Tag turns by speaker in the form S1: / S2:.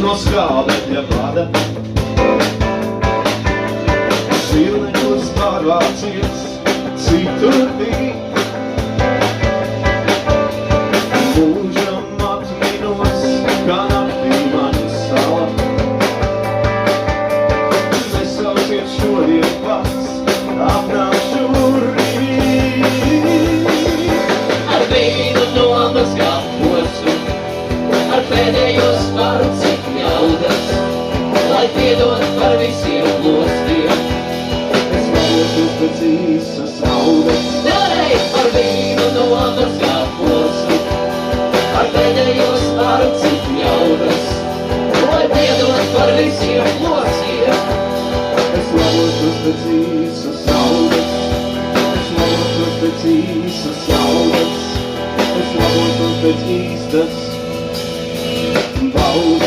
S1: no skābekļa vada. Šķirneņos pārvācies citur bija. Mūžam atminos, kā naktī mani sala. Nesauciet šodien pats, apnākšu rīt.
S2: Ar vīnu nomazgā posu, ar pēdējo sparu cik jaudas, lai piedod par visiem lostiem.
S1: Es vēlošos pēc īsas naudas.
S2: Vēlreiz par vīnu nomazgā posu, ar pēdējo sparu cik jaudas, lai piedod par visiem lostiem.
S1: Es vēlošos pēc īsas naudas. Es vēlošos pēc īsas naudas. Es vēlošos pēc īstas baudas.